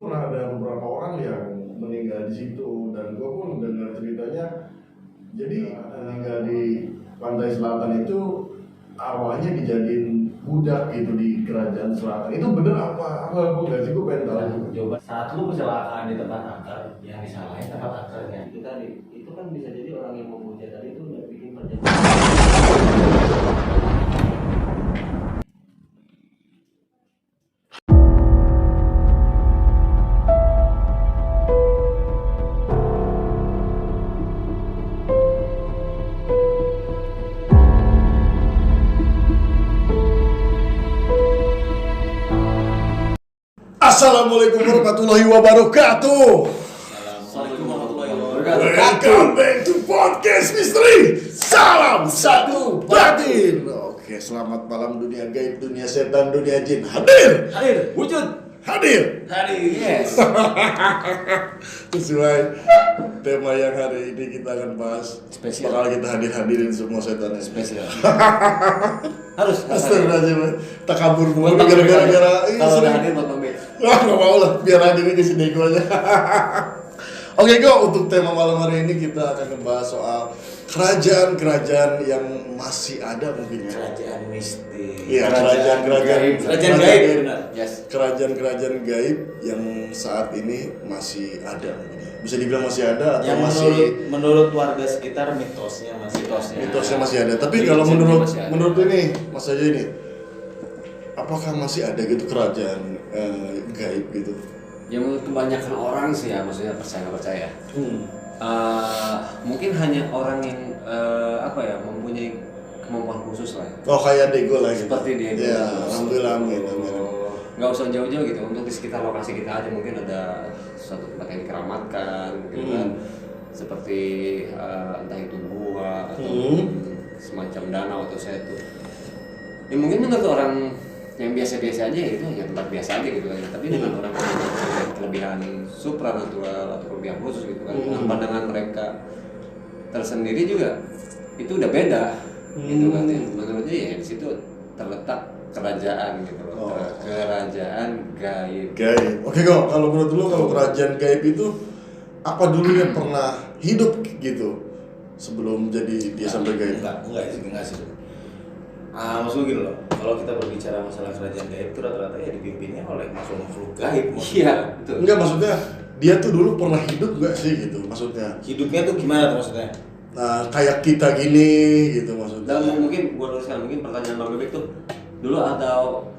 Pernah ada beberapa orang yang meninggal di situ dan gue pun dengar ceritanya. Jadi meninggal di pantai selatan itu awalnya dijadiin budak gitu di kerajaan selatan. Itu bener apa gue nggak sih, gue pengen tahu. Coba saat lu kecelakaan di tempat akar, yang disalahin tempat akarnya itu tadi, itu kan bisa jadi orang yang memuja tadi itu udah bikin perjanjian. Assalamualaikum warahmatullahi wabarakatuh. Assalamualaikum warahmatullahi wabarakatuh. Welcome back to podcast misteri. Salam satu batin. Oke, selamat malam dunia gaib, dunia setan, dunia jin. Hadir, Wujud. hadir. Yes. Sesuai tema yang hari ini kita akan bahas. Spesial. Bakal kita hadirin semua setan Spesial. harus Astagfirullahaladzim, tak kabur buat gara-gara kalau udah hadir buat pamit. Wah, nggak mau lah, biar hadirin ke sini gue aja. Oke, Go, untuk tema malam hari ini kita akan membahas soal kerajaan-kerajaan yang masih ada mungkin ya. Kerajaan mistis. Iya, kerajaan-kerajaan gaib. Benar. Yes. Kerajaan-kerajaan gaib yang saat ini masih ada. Bisa dibilang masih ada atau Yang masih menurut warga sekitar mitosnya masih ada. Tapi Jadi kalau konsepnya masih ada. menurut ini, Mas aja ini, apakah masih ada gitu kerajaan gaib gitu? Ya menurut kebanyakan orang sih ya, maksudnya percaya nggak percaya. Mungkin hanya orang yang mempunyai kemampuan khusus lah. Oh, kayak Dego lah gitu. Seperti Diego. Ya, alhamdulillah, amin. Nggak usah jauh-jauh gitu, untuk di sekitar lokasi kita aja mungkin ada suatu tempat yang dikeramatkan gitu kan. Seperti entah itu gua atau semacam danau atau setu. Ya mungkin menurut orang yang biasa-biasa aja ya itu hanya tempat biasa aja gitu kan. Tapi dengan orang yang punya kelebihan supranatural atau kelebihan khusus gitu kan, dengan pandangan mereka tersendiri juga itu udah beda gitu kan. Menurutnya ya di situ terletak kerajaan gitu loh. Kerajaan gaib. Gaib. Oke, Go. Kalau menurut lu kalau kerajaan gaib itu apa dulu yang pernah hidup gitu sebelum jadi dia sampai gaib? enggak sih. Maksud gini loh, kalau kita berbicara masalah kerajaan gaib itu rata-rata ya dipimpinnya oleh makhluk-makhluk gaib. Iya, betul. Enggak, maksudnya dia tuh dulu pernah hidup gak sih gitu maksudnya? Hidupnya tuh gimana tuh maksudnya? Nah, kayak kita gini gitu maksudnya. Dan mungkin gua luruskan, mungkin pertanyaan Bang Bebek tuh dulu atau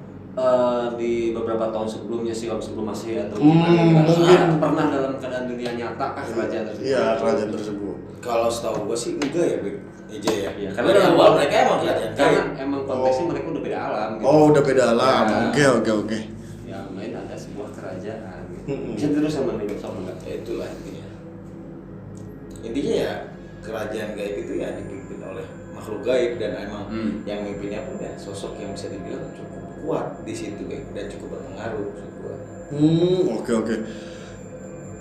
di beberapa tahun sebelumnya sih, sebelum masih atau gimana, mungkin pernah dalam keadaan dunia nyata kah kerajaan tersebut? Iya, kerajaan tersebut. Kalau setahu gua sih enggak ya, Bek. Eja ya. Iya, Karena dari awal mereka emang kerajaan karena gaib. emang konteksnya mereka udah beda alam gitu. Oh, udah beda alam. Ya. Oke. Ya main ada sebuah kerajaan gitu. Bisa terus sama nih sama enggak? Ya, itulah intinya. Intinya ya kerajaan gaib itu ya dipimpin oleh makhluk gaib dan emang yang mimpinnya pun ya sosok yang bisa dibilang cukup kuat di situ dan cukup berpengaruh menurut gua. Oke.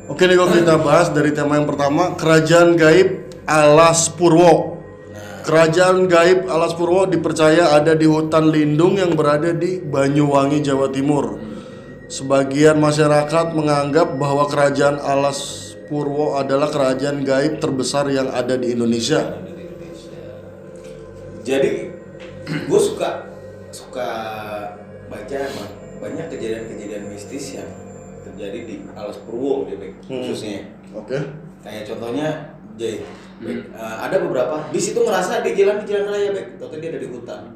Oke nih, kalau kita bahas dari tema yang pertama, kerajaan gaib Alas Purwo. Kerajaan gaib Alas Purwo dipercaya ada di hutan lindung yang berada di Banyuwangi, Jawa Timur. Sebagian masyarakat menganggap bahwa kerajaan Alas Purwo adalah kerajaan gaib terbesar yang ada di Indonesia. Jadi gue suka baca banyak kejadian-kejadian mistis yang terjadi di Alas Purwo khususnya. Oke. Kayak contohnya Jay, ada beberapa bis itu ngerasa di jalan raya, tapi dia ada di hutan.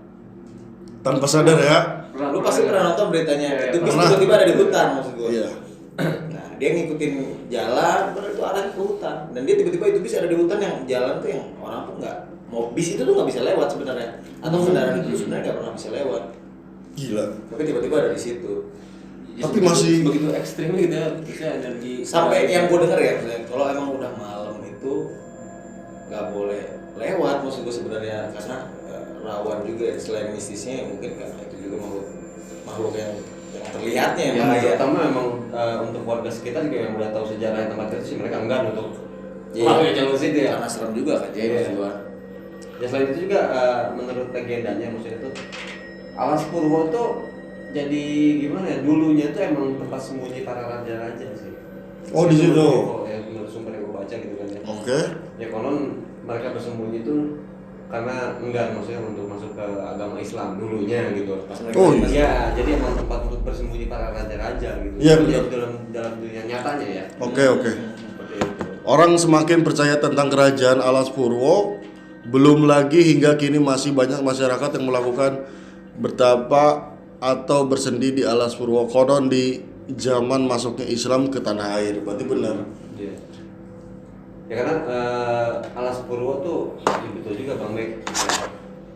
Tanpa sadar ya. Lu pasti pernah nonton beritanya, itu bis Pernah. tiba-tiba ada di hutan maksud gue. Iya. Nah, dia ngikutin jalan, terus itu arahnya ke hutan. Dan dia tiba-tiba itu bis ada di hutan yang jalan tuh yang orang tuh nggak mau, bis itu tuh nggak bisa lewat sebenarnya. Atau kendaraan itu sebenarnya nggak pernah bisa lewat. Gila. Tapi tiba-tiba ada di situ. Tapi masih begitu ekstrim gitu ya, bisa energi Sampai yang gue denger ya, misalnya, kalau emang udah malam itu nggak boleh lewat maksud gue sebenarnya, karena rawan juga selain mistisnya mungkin karena itu juga makhluk yang terlihatnya yang yang bahaya. pertama emang untuk warga sekitar juga yang udah tahu sejarah tempat itu sih, mereka enggan untuk Iya. masuk ke jalur situ ya. Karena serem juga kan, jadi maksud gua. Ya selain itu juga menurut legendanya maksudnya itu Alas Purwo tuh jadi gimana ya, dulunya tuh emang tempat sembunyi para raja-raja sih. Oh, di situ. Ya, menurut sumber yang gue baca gitu kan ya. Oke. Ya konon mereka bersembunyi tuh karena enggan maksudnya untuk masuk ke agama Islam dulunya gitu. Pas mereka Oh, pas- Iya, jadi emang tempat untuk bersembunyi para raja-raja gitu. Iya, Itu benar. dalam dunia nyatanya ya. Oke. Seperti itu. Orang semakin percaya tentang kerajaan Alas Purwo, belum lagi hingga kini masih banyak masyarakat yang melakukan bertapa atau bersendi di Alas Purwo. Konon di zaman masuknya Islam ke tanah air. Berarti benar. Iya. Ya karena Alas Purwo tuh ya betul juga Bang Mek.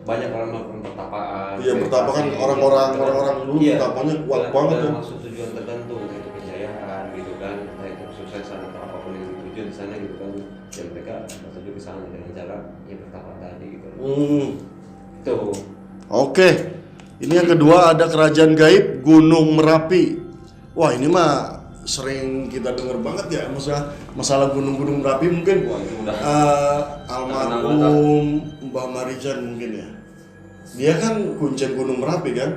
Banyak orang melakukan pertapaan. Iya, pertapa kan meditasi, orang-orang dulu iya, pertapanya kuat dengan- banget dengan tuh. maksud tujuan tertentu, entah itu kejayaan gitu kan, entah itu kesuksesan atau apapun yang dituju di sana gitu kan. Dan mereka tertuju ke sana dengan cara ya pertapa tadi gitu. Tuh. Oke. Ini yang kedua ada kerajaan gaib Gunung Merapi. Wah, ini mah sering kita dengar banget ya, masalah gunung-gunung Merapi mungkin. Wah, itu udah Almarhum Mbah Marijan mungkin ya. Dia kan kuncen Gunung Merapi kan?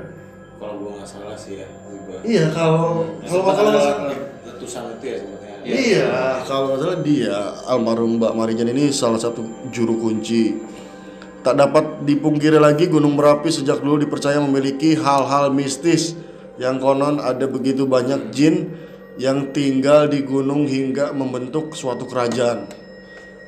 kalau gua nggak salah sih ya, gua. Iya, kalau letusan itu ya sebenarnya. iya, kalau nggak salah dia almarhum Mbak Marijan ini salah satu juru kunci. Tak dapat dipungkiri lagi Gunung Merapi sejak dulu dipercaya memiliki hal-hal mistis yang konon ada begitu banyak jin yang tinggal di gunung hingga membentuk suatu kerajaan.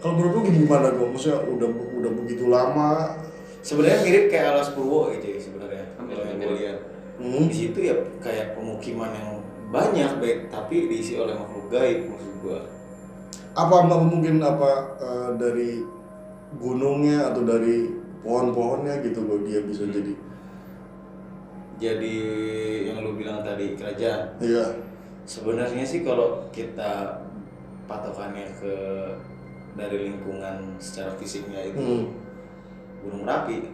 Kalau menurut lu gimana gue? Maksudnya udah begitu lama. Sebenarnya mirip kayak Alas Purwo gitu ya sebenarnya. Kalau yang gue lihat. Hmm. Di situ ya kayak pemukiman yang banyak baik tapi diisi oleh makhluk gaib maksud gua. Apa mungkin dari gunungnya atau dari pohon-pohonnya gitu loh dia bisa jadi. Jadi yang lu bilang tadi kerajaan. Iya. Sebenarnya sih kalau kita patokannya ke dari lingkungan secara fisiknya itu Gunung Merapi.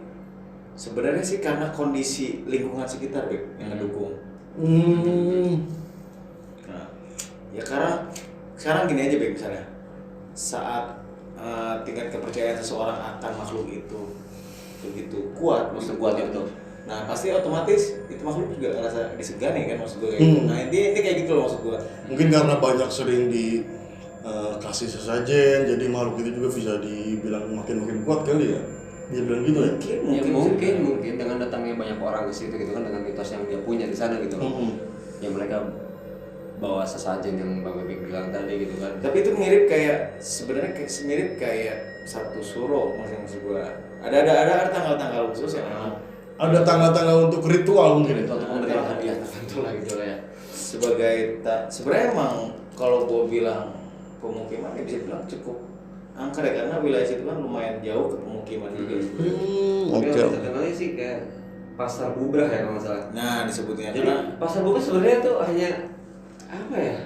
Sebenarnya sih karena kondisi lingkungan sekitar Beb, yang ngedukung. Nah, ya karena sekarang gini aja Beb misalnya. Saat tingkat kepercayaan seseorang akan makhluk itu begitu kuat, maksud Kuat gua. ya, betul. Nah pasti otomatis itu makhluk juga ngerasa disegani kan maksud gue kayak gitu. Nah ini kayak gitu loh maksud gue. Mungkin karena banyak sering kasih sesajen, jadi makhluk itu juga bisa dibilang makin kuat kali ya. Dia bilang gitu ya. Mungkin dengan datangnya banyak orang ke situ gitu kan, dengan mitos yang dia punya di sana gitu. Ya mereka bawa sesajen yang Bang Bebek bilang tadi gitu kan. Tapi itu mirip kayak sebenarnya mirip kayak satu suro maksud gue. Ada tanggal-tanggal khusus yang memang Ada tanggal-tanggal untuk ritual mungkin. Itu untuk memberikan hadiah tertentu lah gitu lah ya. sebenarnya emang kalau gue bilang pemukiman ya bisa bilang cukup angker ya karena wilayah situ kan lumayan jauh ke pemukiman juga. Tapi Oke. yang terkenalnya sih kayak Pasar Bubrah ya kalau nggak salah. Nah disebutnya Jadi karena Pasar Bubrah sebenarnya tuh hanya apa ya,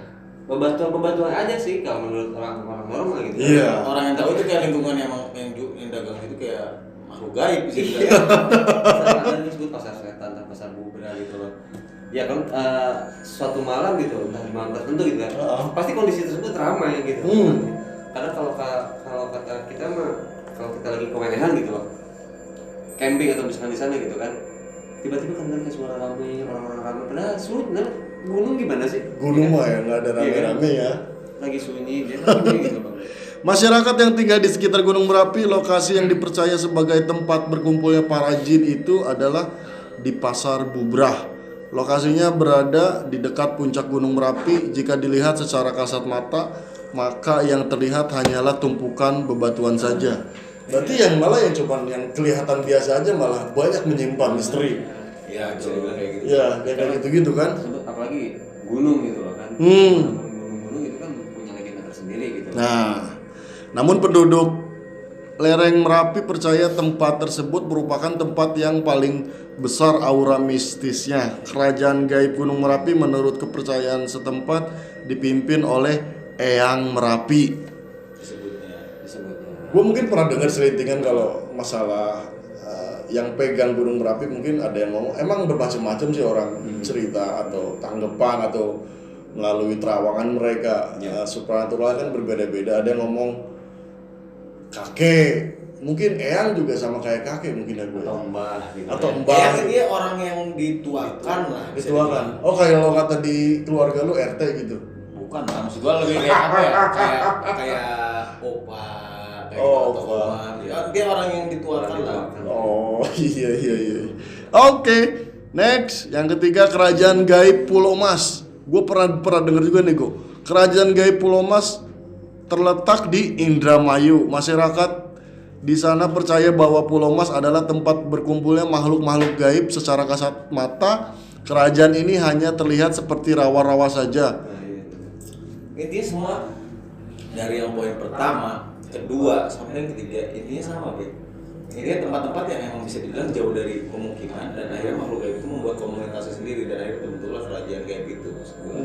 bebatuan aja sih kalau menurut orang normal gitu. Iya. orang yang tahu itu kayak lingkungan yang dagang itu kayak makhluk gaib bisa Iya. dibilang. Ada disebut pasar setan atau pasar Bubrah gitu loh. Ya kan suatu malam gitu, entah di malam tertentu gitu kan. Pasti kondisi tersebut ramai gitu. Karena kalau kata kita mah, kalau kita lagi kewenehan gitu loh, camping atau misalkan di sana gitu kan, tiba-tiba kan kayak suara ramai, orang-orang ramai, padahal sunyi. Nah, gunung gimana sih? Gunung mah ya nggak ada Iya kan? rame-rame ya. Lagi sunyi, dia sunyi gitu bang. Masyarakat yang tinggal di sekitar Gunung Merapi, lokasi yang dipercaya sebagai tempat berkumpulnya para jin itu adalah di Pasar Bubrah. Lokasinya berada di dekat puncak Gunung Merapi. Jika dilihat secara kasat mata, maka yang terlihat hanyalah tumpukan bebatuan saja. Berarti yang yang kelihatan biasa aja malah banyak menyimpan misteri. Ya bisa dibilang kayak gitu. Ya, kayak gitu-gitu kan. Apalagi gunung gitu loh kan. Hmm. Gunung-gunung itu kan punya legenda tersendiri gitu. Nah, namun penduduk lereng Merapi percaya tempat tersebut merupakan tempat yang paling besar aura mistisnya. Kerajaan gaib Gunung Merapi menurut kepercayaan setempat dipimpin oleh Eyang Merapi. Disebutnya. Gue mungkin pernah dengar selintingan kalau masalah yang pegang Gunung Merapi, mungkin ada yang ngomong emang bermacam-macam sih orang cerita atau tanggapan atau melalui terawangan mereka. Supranatural kan berbeda-beda. Ada yang ngomong kakek mungkin eyang juga sama kayak kakek mungkin ya gue. Atau mbah gitu. Atau ya. mbah. Eyang dia orang yang dituakan lah. bisa Dituakan. Oh kayak lo kata di keluarga lu RT gitu. Bukan lah, maksud gua lebih kayak apa ya? Kayak opa, kayak Oh, gitu, atau opa. oma. Dia orang yang dituakan lah. Oh iya. Oke, next yang ketiga kerajaan gaib Pulau Mas. Gue pernah denger juga nih gue. Kerajaan gaib Pulau Mas terletak di Indramayu. Masyarakat di sana percaya bahwa Pulau Mas adalah tempat berkumpulnya makhluk-makhluk gaib secara kasat mata. Kerajaan ini hanya terlihat seperti rawa-rawa saja. Intinya semua dari yang poin pertama, kedua, sampai yang ketiga intinya sama, Bek. Ini tempat-tempat yang emang bisa dibilang jauh dari pemukiman dan akhirnya makhluk gaib itu membuat komunitasnya sendiri dan akhirnya terbentuklah kerajaan gaib itu. maksud gua.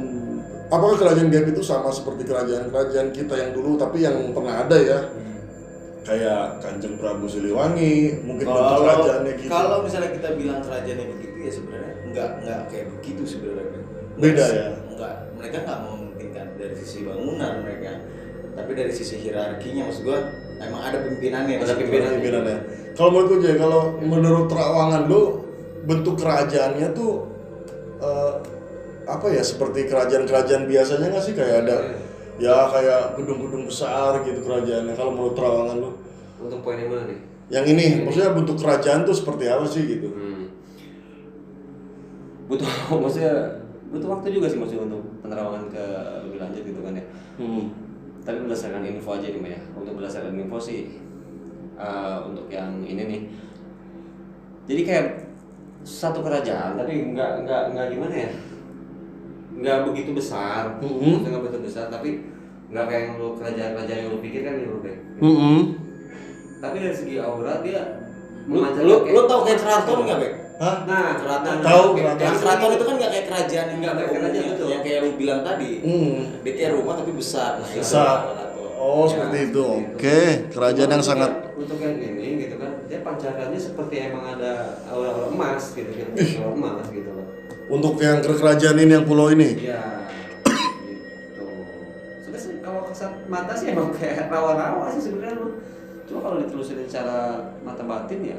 Apakah kerajaan gaib itu sama seperti kerajaan-kerajaan kita yang dulu tapi yang pernah ada ya? Kayak Kanjeng Prabu Siliwangi, mungkin bentuk kerajaannya gitu. Kalau misalnya kita bilang kerajaannya begitu ya sebenarnya nggak kayak begitu sebenarnya. Bek. Beda ya? Mereka nggak memungkinkan dari sisi bangunan mereka, tapi dari sisi hierarkinya maksud gua emang ada pimpinannya. Ada Pimpinannya. Kalau menurut gue Jay, kalau menurut terawangan lu bentuk kerajaannya tuh apa ya, seperti kerajaan-kerajaan biasanya nggak sih, kayak ada ya kayak gedung-gedung besar gitu kerajaannya. Kalau menurut terawangan lu Untuk poin yang mana nih? yang ini maksudnya bentuk kerajaan tuh seperti apa sih gitu? Butuh waktu juga sih maksudnya untuk penerawangan ke lebih lanjut gitu kan ya. Tapi berdasarkan info aja nih Mbak ya. Untuk berdasarkan info sih untuk yang ini nih. Jadi kayak satu kerajaan tapi nggak gimana ya? Nggak begitu besar. Maksudnya nggak begitu besar tapi nggak kayak yang lu kerajaan-kerajaan yang lu pikir kan gitu Bang. Tapi dari segi aura dia Lu tau kayak keraton nggak, Bek? Hah? Nah, Keraton. Tahu, Yang keraton itu kan nggak kayak kerajaan yang Nggak kayak kerajaan, betul. yang kayak lu bilang tadi. Dia kayak rumah tapi besar. Nah, itu Besar. keraton. Oh seperti itu. Oke, kerajaan yang sangat untuk yang ini gitu kan dia pancarannya seperti emang ada aura-aura emas gitu kan, aura emas gitu loh. untuk yang kerajaan ini, yang pulau ini. Iya. Gitu. Sebenarnya sih kalau kesat mata sih emang kayak rawa-rawa sih sebenarnya lu. Cuma kalau ditelusurin secara mata batin ya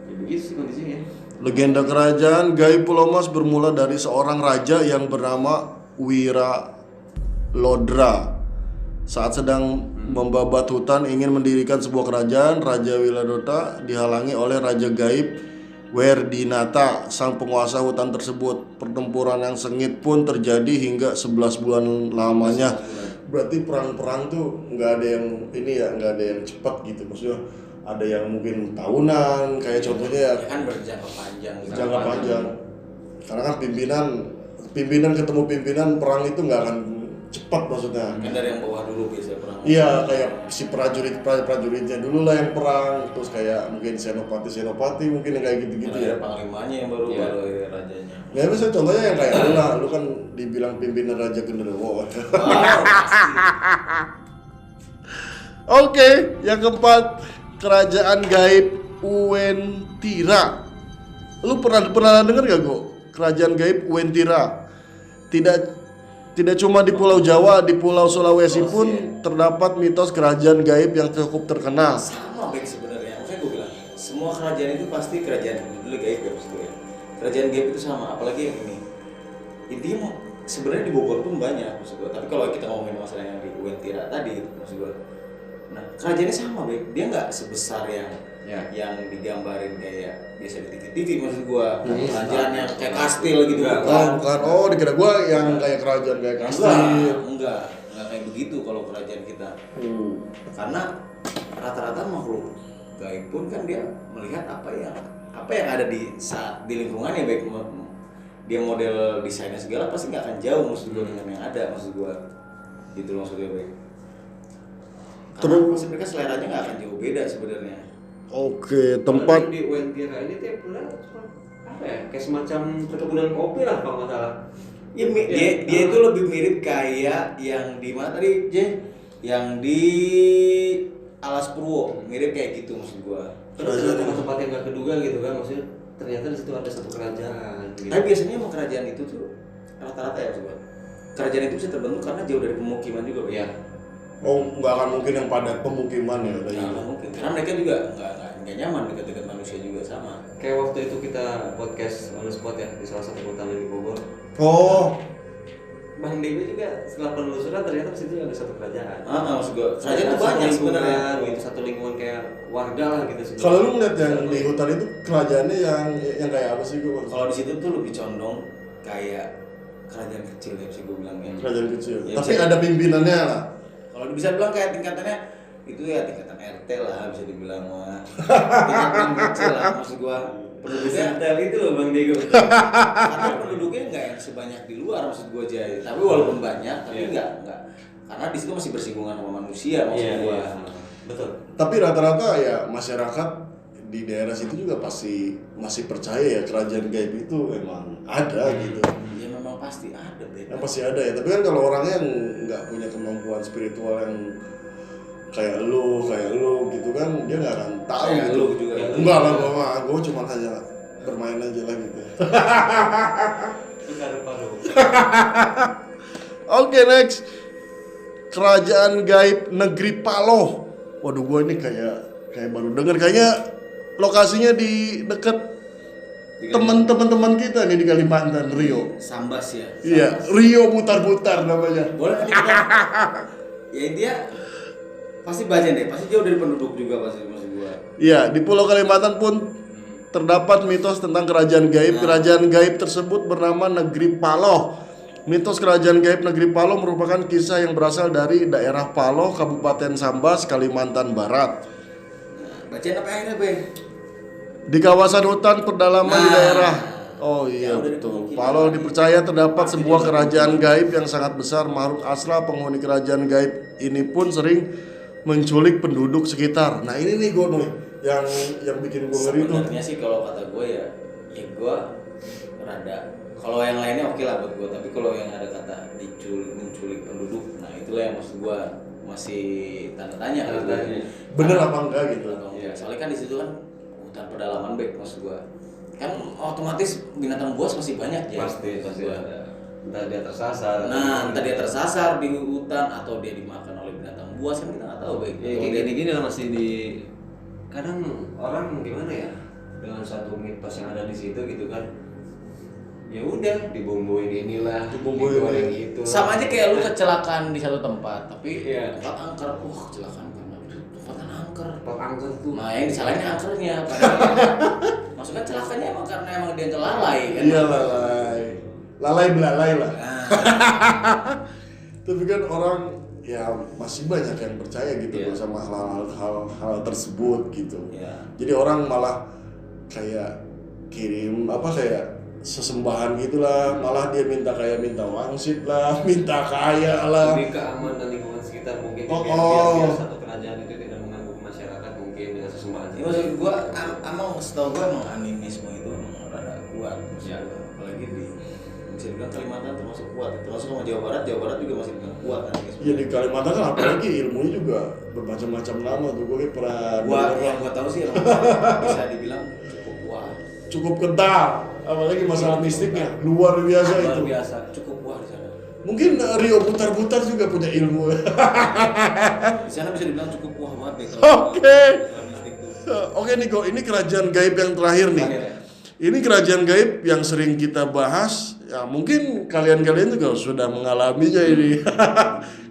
begitu sih kondisinya. Legenda kerajaan gaib Pulau Mas bermula dari seorang raja yang bernama Wira Lodra. Saat sedang membabat hutan ingin mendirikan sebuah kerajaan, Raja Wiladota dihalangi oleh Raja Gaib Werdinata, sang penguasa hutan tersebut. Pertempuran yang sengit pun terjadi hingga 11 bulan lamanya. Berarti perang-perang tuh nggak ada yang ini ya, nggak ada yang cepat gitu. Maksudnya ada yang mungkin tahunan, kayak contohnya ya Ya kan berjangka panjang. gitu. jangka panjang. Karena kan pimpinan ketemu pimpinan, perang itu nggak akan cepat maksudnya. Kan dari yang bawah dulu biasanya perang. Iya, kayak si prajuritnya dulu lah yang perang, terus kayak mungkin senopati mungkin yang kayak gitu-gitu Ada ya. panglimanya yang baru Iya. baru rajanya. Ya misalnya contohnya yang kayak lu lah, lu kan dibilang pimpinan Raja Genderuwo. Pasti. Oke, yang keempat, kerajaan gaib Uwentira. Lu pernah dengar gak kok kerajaan gaib Uwentira? Tidak cuma di Pulau Jawa, di Pulau Sulawesi pun terdapat mitos kerajaan gaib yang cukup terkenal. Sama baik sebenarnya. Makanya gue bilang semua kerajaan itu pasti kerajaan dulu gaib ya maksud gue ya. Kerajaan gaib itu sama, apalagi yang ini. Intinya sebenarnya di Bogor pun banyak maksud gue. Tapi kalau kita ngomongin masalah yang di Uwentira tadi maksud gue. Nah, kerajaannya sama baik. Dia nggak sebesar yang digambarin kayak biasa di TV maksud gua. Kerajaan yang kayak kastil gitu Bukan. Oh, dikira gua yang kayak kerajaan kayak kastil. Enggak kayak begitu kalau kerajaan kita. Karena rata-rata makhluk gaib pun kan dia melihat apa yang ada di lingkungannya baik dia model desainnya segala pasti nggak akan jauh maksud gua dengan yang ada maksud gua. Gitu loh maksudnya baik. Karena pasti mereka seleranya nggak akan jauh beda sebenarnya. Oke, tempat di Uwentira ini tiap bulan apa ya? Kayak semacam perkebunan kopi lah kalau nggak salah. Ya, dia itu lebih mirip kayak yang di mana tadi, J? Yang di Alas Purwo, mirip kayak gitu maksud gua. Terus ada tempat yang nggak keduga gitu kan, maksudnya ternyata di situ ada satu kerajaan. Gitu. Tapi biasanya emang kerajaan itu tuh rata-rata ya maksud gua. Kerajaan itu bisa terbentuk karena jauh dari pemukiman juga, Bang. Iya. Oh, nggak akan mungkin yang padat pemukiman ya kayak gitu. Nggak mungkin, karena mereka juga nggak nyaman dekat-dekat manusia juga sama. Kayak waktu itu kita podcast on the spot ya di salah satu kota di Bogor. Oh, Bang Dewi juga setelah penelusuran ternyata di situ ada satu kerajaan. Maksud gue, kerajaan Ada itu banyak satu sebenarnya. lingkungan, gitu, satu lingkungan kayak warga lah gitu sebenarnya. kalau lu ngeliat yang di hutan itu kerajaannya yang kayak apa sih gua? Kalau di situ tuh lebih condong kayak kerajaan kecil ya bisa gue bilang ya. Kerajaan kecil. Ya, Tapi bisa- ada pimpinannya lah. Kalau bisa bilang kayak tingkatannya itu ya tingkatan RT lah bisa dibilang mah. Tingkatan kecil lah maksud gua. Penduduknya Hotel itu loh Bang Diego. karena penduduknya nggak yang sebanyak di luar maksud gua aja. Tapi walaupun banyak tapi nggak karena di situ masih bersinggungan sama manusia maksud gua. Betul. Tapi rata-rata ya masyarakat di daerah situ juga pasti masih percaya ya kerajaan gaib itu emang ada gitu. Ya memang pasti ada Bre. Yang pasti ada ya. Tapi kan kalau orangnya yang nggak punya kemampuan spiritual yang kayak lu gitu kan dia nggak akan tahu Kayak gitu. lu juga. Enggak lah, gua cuma hanya bermain aja lah gitu. Itu paru. Oke, next. Kerajaan gaib negeri Paloh. Waduh, gua ini kayak baru dengar kayaknya lokasinya di dekat teman-teman kita nih di Kalimantan, Rio. Sambas ya. Iya, Rio mutar-mutar namanya. Boleh nanti kita ya dia pasti baca deh, pasti jauh dari penduduk juga pasti maksud gua. Iya, di Pulau Kalimantan pun terdapat mitos tentang kerajaan gaib. Kerajaan gaib tersebut bernama Negeri Paloh. Mitos kerajaan gaib Negeri Paloh merupakan kisah yang berasal dari daerah Paloh, Kabupaten Sambas, Kalimantan Barat. Nah, bacain apa akhirnya, Be? Di kawasan hutan pedalaman di Nah. daerah. Oh iya Jauh dari betul. pemukiman. Paloh dipercaya terdapat sebuah kerajaan gaib yang sangat besar. Makhluk asra penghuni kerajaan gaib ini pun sering menculik penduduk sekitar. Nah ini nih gue nih yang bikin gue ngeri tuh. Sebenarnya sih kalau kata gue ya gue rada kalau yang lainnya oke lah buat gue, tapi kalau yang ada kata menculik penduduk, nah itulah yang maksud gue masih tanda tanya kan. Bener apa enggak gitu? Atau enggak. Soalnya kan di situ kan hutan pedalaman baik maksud gue. Kan otomatis binatang buas masih banyak ya. Pasti maksud gua. ada. Entah dia tersasar. Nah, entah dia tersasar di hutan atau dia dimakan oleh binatang buas kan kita nggak tahu baik. Ya kayak gini-gini lah masih di kadang orang gimana ya dengan satu mitos yang ada di situ gitu kan. Ya udah dibumbuin inilah, Dibumbuin digoreng ini. itu. Sama aja kayak lu kecelakaan di satu tempat, tapi Iya. tempat angker, kecelakaan karena itu tempatnya angker. Pak angker tuh. Nah, yang disalahin angkernya, padahal maksudnya celakanya emang karena emang dia lalai kan. Iya lalai belalai lah. Nah, Tapi kan orang ya masih banyak yang percaya gitu Iya. loh sama hal tersebut gitu. Iya. Jadi orang malah kayak kirim kayak sesembahan gitulah, malah dia minta wangsit lah, minta kaya lah. Lebih keamanan lingkungan sekitar mungkin Oh, biar satu kerajaan itu tidak mengganggu masyarakat mungkin dengan sesembahan. ini maksud gua emang setahu gua emang animisme itu emang rada kuat maksud Iya. gua. Apalagi di bisa dibilang Kalimantan termasuk kuat, termasuk sama Jawa Barat juga masih bilang kuat animisme. Ya di Kalimantan kan apalagi ilmunya juga bermacam-macam nama tuh, gue pernah denger Yang gua tahu sih emang bisa dibilang cukup kuat. cukup kental, apalagi masalah mistiknya luar biasa Luar itu. biasa. Cukup kuat di sana. Mungkin Rio putar-putar juga punya ilmu. Di sana bisa dibilang cukup kuat banget deh Oke. kalau mistik tuh. Oke Niko, ini kerajaan gaib yang terakhir nih. Terakhir ya? Ini kerajaan gaib yang sering kita bahas. Ya mungkin kalian juga sudah mengalaminya ini.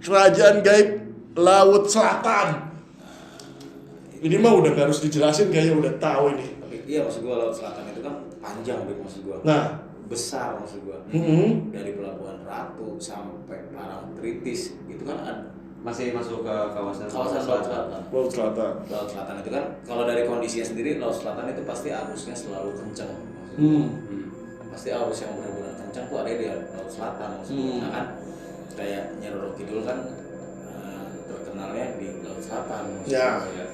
Kerajaan gaib Laut Selatan. Ini mah udah gak harus dijelasin, kayaknya udah tahu ini. Tapi iya maksud gua Laut Selatan itu kan panjang Beb, maksud gua. Nah, Besar maksud gua. Dari Pelabuhan Ratu sampai Parangtritis itu kan ada Masih masuk ke kawasan kawasan Laut Selatan. Laut Selatan. Laut Selatan itu kan kalau dari kondisinya sendiri Laut Selatan itu pasti arusnya selalu kencang. Maksud gua. Pasti arus yang benar-benar kencang tuh ada di Laut Selatan maksudnya. Nah kan kayak Nyi Roro Kidul kan terkenalnya di Laut Selatan maksudnya. Ya.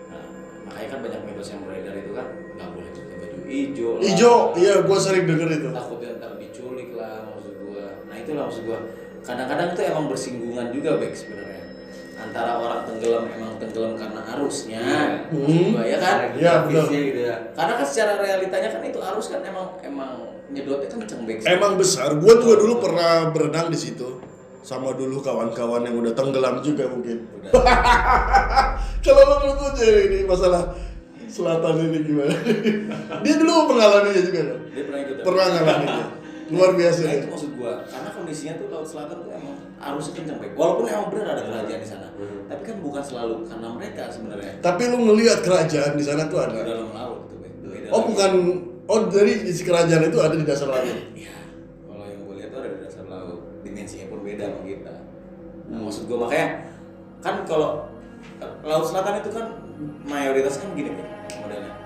Nah, makanya kan banyak mitos yang beredar itu kan nggak boleh pakai baju hijau lah. Ijo, iya gua sering denger itu. Takutnya ntar diculik lah maksud gua. Nah itulah maksud gua. Kadang-kadang tuh emang bersinggungan juga Bek sebenarnya. Antara orang tenggelam emang tenggelam karena arusnya. Maksud gua ya kan? Iya, betul. Gitu ya. Karena kan secara realitanya kan itu arus kan emang nyedotnya kenceng Bek. Emang besar. Gua juga dulu pernah berenang di situ. sama dulu kawan-kawan yang udah tenggelam juga mungkin. Udah. Kalau menurut lu Jerry, ini masalah selatan ini gimana? Dia dulu mengalaminya juga kan? Dia pernah ikut. Pernah ngalaminnya. Luar biasa. Nah, itu maksud gua, karena kondisinya tuh Laut Selatan tuh emang arusnya kencang baik. Walaupun emang benar ada kerajaan di sana, tapi kan bukan selalu karena mereka sebenarnya. Tapi lu ngelihat kerajaan di sana tuh Di ada. dalam laut tuh, Bek. Beda Oh lagi. bukan, oh dari isi kerajaan itu ada di dasar laut. Iya. Kalau yang gua lihat tuh ada di dasar laut. Dimensinya pun beda sama kita. Nah, maksud gua makanya kan kalau Laut Selatan itu kan mayoritas kan gini Bek, modelnya.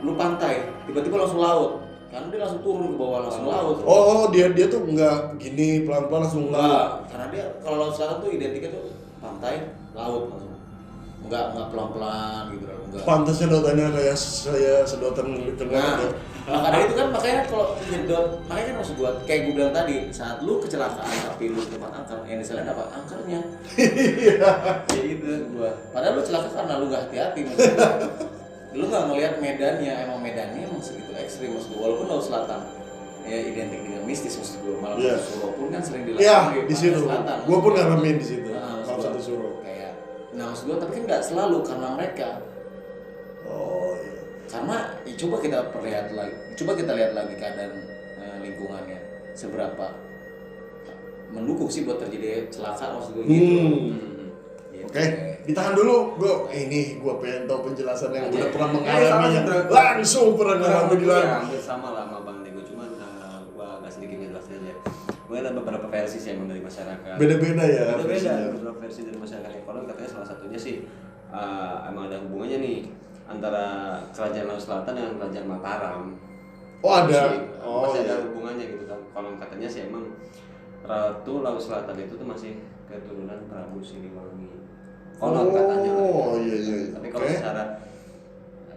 Lu pantai, tiba-tiba langsung laut. Karena dia langsung turun ke bawah langsung laut. Oh dia tuh nggak gini pelan-pelan langsung laut. Enggak, karena dia kalau Laut Selatan tuh identiknya tuh pantai, laut langsung. Enggak pelan-pelan gitu loh, enggak. Pantasnya sedotannya kayak saya sedotan tengah. Nah, maka dari itu kan makanya kalau nyedot, makanya kan maksud gua kayak gua bilang tadi, saat lu kecelakaan tapi lu di tempat angker, yang disalahin apa? Angkernya. Ya gitu gua. Padahal lu celaka karena lu enggak hati-hati maksud gua. Lu nggak ngelihat medannya, emang medannya emang segitu ekstrim maksud gua. Walaupun Laut Selatan ya identik dengan mistis maksud gua, malah Iya. Suro pun kan sering Iya dilakukan di situ. Selatan. Gua pun ngalamin di situ. Nah, maksud Kalau gua, satu suruh. kayak nah maksud gua tapi kan nggak selalu karena mereka. Oh iya. Karena ya, coba kita lihat lagi keadaan lingkungannya seberapa mendukung sih buat terjadi celaka maksud gua gitu. Gitu. Oke, ditahan dulu. Gua pengen tahu penjelasan yang udah pernah sama mengalaminya. sih, Bro. Langsung pernah ngalamin Kurang gila. hampir sama lah sama Bang Nego, cuman gua agak sedikit ngejelasin aja. Gua ada beberapa versi sih emang dari masyarakat. Beda-beda ya. Beda-beda, versinya. beberapa versi dari masyarakat yang konon katanya salah satunya sih emang ada hubungannya nih antara kerajaan Laut Selatan dengan kerajaan Mataram. Oh ada. Masih iya. ada hubungannya gitu kan. Konon katanya sih emang Ratu Laut Selatan itu tuh masih keturunan Prabu Siliwangi. Konon katanya. Oh iya. Tapi kalau Oke. secara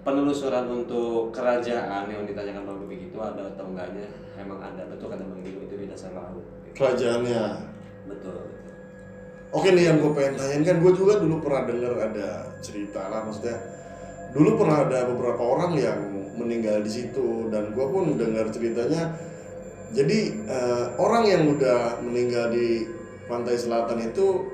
penelusuran untuk kerajaan yang ditanyakan Bang Bobby itu ada atau enggaknya, emang ada, betul kata Bang Nego itu di dasar laut. Kerajaannya. Betul. Oke nih yang gue pengen tanyain kan gue juga dulu pernah denger ada cerita lah maksudnya dulu pernah ada beberapa orang yang meninggal di situ dan gue pun dengar ceritanya jadi orang yang udah meninggal di pantai selatan itu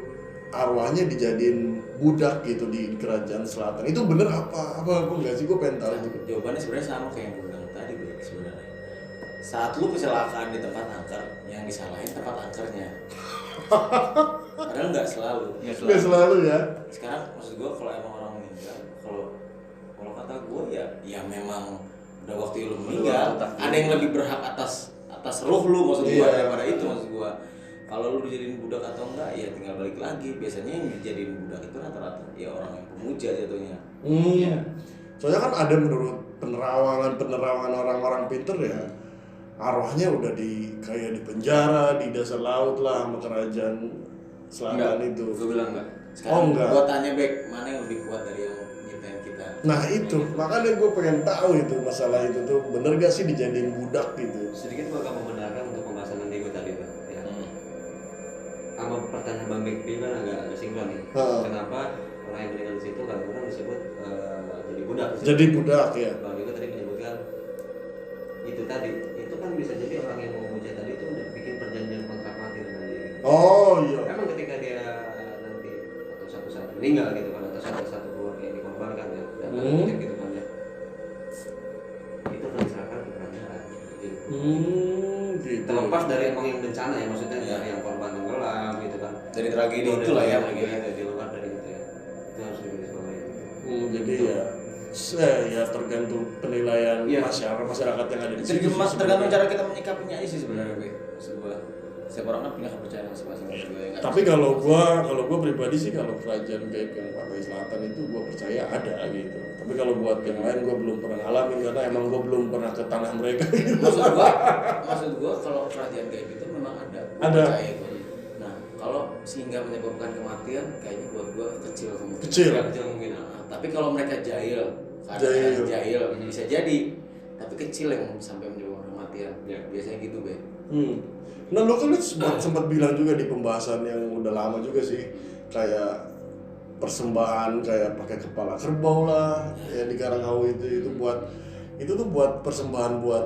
arwahnya dijadiin budak gitu di kerajaan selatan itu bener apa enggak sih gue pengen tahu juga. Jawabannya sebenarnya sama kayak yang gue bilang tadi Bek, sebenarnya. Saat lu kecelakaan di tempat angker, yang disalahin tempat angkernya. Padahal nggak selalu. Nggak selalu ya. Sekarang maksud gue kalau emang orang meninggal, kalau kata gue ya memang udah waktu lu meninggal. Ada yang lebih berhak atas ruh lu maksud gue daripada itu maksud gue. Kalau lu dijadiin budak atau enggak ya tinggal balik lagi. Biasanya yang dijadiin budak itu rata-rata ya orang yang pemuja jatuhnya. Soalnya kan ada menurut penerawangan orang-orang pinter ya arwahnya udah kayak di penjara di dasar laut lah sama kerajaan selatan itu. Gue bilang enggak. Sekarang enggak. gua tanya Bek, mana yang lebih kuat dari yang nyiptain kita? Nah itu makanya gue pengen tahu itu masalah itu tuh bener gak sih dijadiin budak gitu. Sedikit gua akan membenarkan untuk pembahasan Bang Nego tadi tuh. Ya. Sama pertanyaan Bang Bobby kan agak sinkron nih. Kenapa orang yang meninggal di situ kadang-kadang disebut jadi budak? Jadi budak ya. Bang Nego tadi menyebutkan itu tadi, itu kan bisa jadi orang yang mau memuja tadi itu udah bikin perjanjian kontrak mati dengan dia. Gitu. Oh iya. Emang ketika dia nanti atau suatu saat meninggal gitu kan atau satu keluarga yang dikorbankan ya dan gitu kan ya, itu akan diserahkan ke kerajaan. Gitu. Gitu. Terlepas dari emang yang bencana ya maksudnya dari yang korban tenggelam gitu kan. Dari tragedi itulah ya tragedi mungkin. itu di luar dari itu ya. Itu harus digarisbawahi. Jadi ya tergantung penilaian masyarakat yang ada di situ. Tergantung cara kita menyikapinya aja sih sebenarnya Bek. Maksud gua setiap orang kan punya kepercayaan masing-masing maksud gua ya nggak Tapi bisa. kalau gua pribadi sih kalau kerajaan gaib yang pantai selatan itu gua percaya ada gitu. Tapi kalau buat yang lain gua belum pernah ngalamin karena emang gua belum pernah ke tanah mereka. maksud gua kalau kerajaan gaib itu memang ada. Gua Ada. percaya itu. Nah, kalau sehingga menyebabkan kematian kayaknya buat gua kecil kemungkinan. Kecil. Kecil mungkin. Nah, tapi kalau mereka jahil Jahil. bisa jadi. Tapi kecil yang sampai menyebabkan kematian. Ya. Biasanya gitu, Be. Nah lo kan sempat bilang juga di pembahasan yang udah lama juga sih kayak persembahan kayak pakai kepala kerbau lah ya di Karanghawu itu tuh buat persembahan buat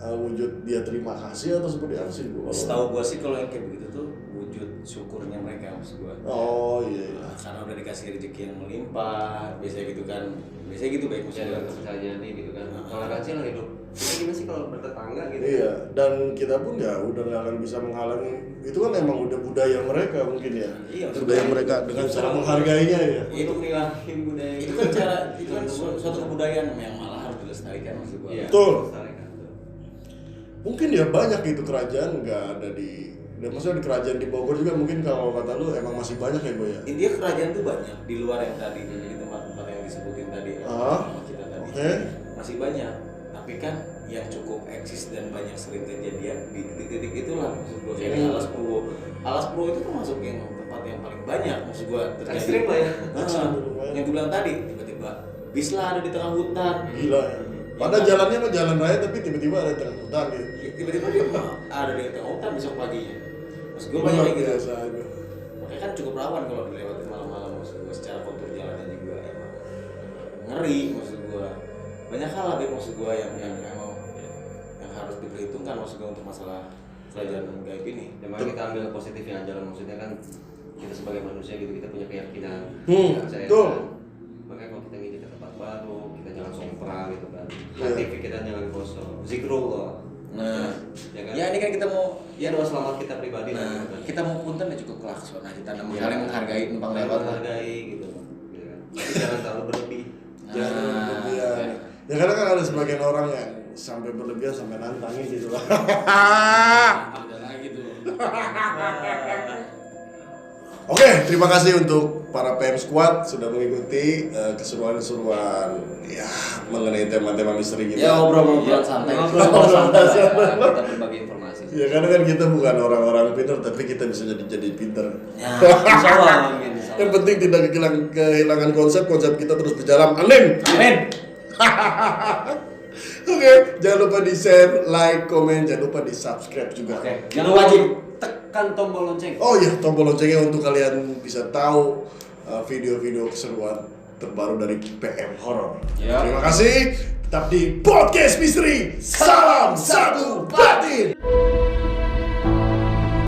wujud dia terima kasih atau seperti apa sih bu? Setahu gua sih kalau yang kayak begitu tuh wujud syukurnya mereka maksud gua. Oh iya. Nah, karena udah dikasih rezeki yang melimpah, biasanya gitu kan. Biasanya gitu baik Ya maksudnya. dengan kepercayaan ini gitu kan. Toleransi lah hidup. Kita gimana sih kalau bertetangga gitu? Iya, dan kita pun ya udah nggak akan bisa menghalangi. Itu kan emang udah budaya mereka mungkin ya. Iya, budaya mereka dengan cara menghargainya ya. Itu Ngilangin budaya itu kan cara itu kan suatu kebudayaan yang malah harus dilestarikan maksud gua. Iya, Betul. melestarikan tuh. Mungkin ya banyak itu kerajaan nggak ada di. Dan maksudnya di kerajaan di Bogor juga mungkin kalau kata lu emang masih banyak ya Boy ya. Intinya kerajaan tuh banyak di luar yang tadi di tempat-tempat yang disebutin tadi sama kita tadi. Oke. Masih banyak. Tapi kan yang cukup eksis dan banyak sering kejadian di titik-titik itulah maksud gua kayak di Alas Purwo. Alas Purwo itu termasuk yang tempat yang paling banyak maksud gua terjadi. Ekstrim lah ya. Yang gue bilang tadi tiba-tiba bis lah ada di tengah hutan. Gila ya. Padahal jalannya mah jalan raya tapi tiba-tiba ada di tengah hutan gitu. Tiba-tiba dia ada di tengah hutan besok paginya. Maksud gue banyak kayak gitu. Biasa aja. Makanya kan cukup rawan kalau dilewatin malam-malam maksud gue secara kontur jalannya juga emang ngeri maksud gue. Banyak hal lah maksud gue yang emang yang harus diperhitungkan maksud gue untuk masalah kerajaan gaib ini. Ya makanya kita ambil positifnya aja lah, maksudnya kan kita sebagai manusia gitu kita punya keyakinan. Percaya betul. kan. Makanya kalau kita ingin ke tempat baru, kita jangan sompra gitu kan. Hati pikiran jangan kosong. Zikrullah. Nah, ya kan? ya ini kan kita mau Ya doa selamat kita pribadi lah. nah, gitu kan. kita mau punten ya cukup kelakson nah kita Ya. saling menghargai numpang lewat lah. menghargai gitu. Gitu kan. Tapi jangan terlalu berlebih. Jangan berlebihan. Ya karena kan ada sebagian orang yang sampai berlebihan sampai nantangin gitu lah. Ada lagi tuh. Oke, terima kasih untuk para PM Squad sudah mengikuti keseruan-keseruan ya mengenai tema-tema misteri kita. Ya ngobrol-ngobrol santai. Ngobrol santai. Kita berbagi informasi. Ya karena kan kita bukan orang-orang pintar tapi kita bisa jadi pintar. Ya, Insya Allah, amin. Insya Allah. Yang penting tidak kehilangan konsep kita terus berjalan. Amin. amin. Oke, jangan lupa di share, like, komen, jangan lupa di subscribe juga. Oke. Jangan wajib tekan tombol lonceng. Oh iya, tombol loncengnya untuk kalian bisa tahu video-video keseruan terbaru dari PM Horror. Ya. Terima kasih. Tetap di Podcast Misteri. Salam satu.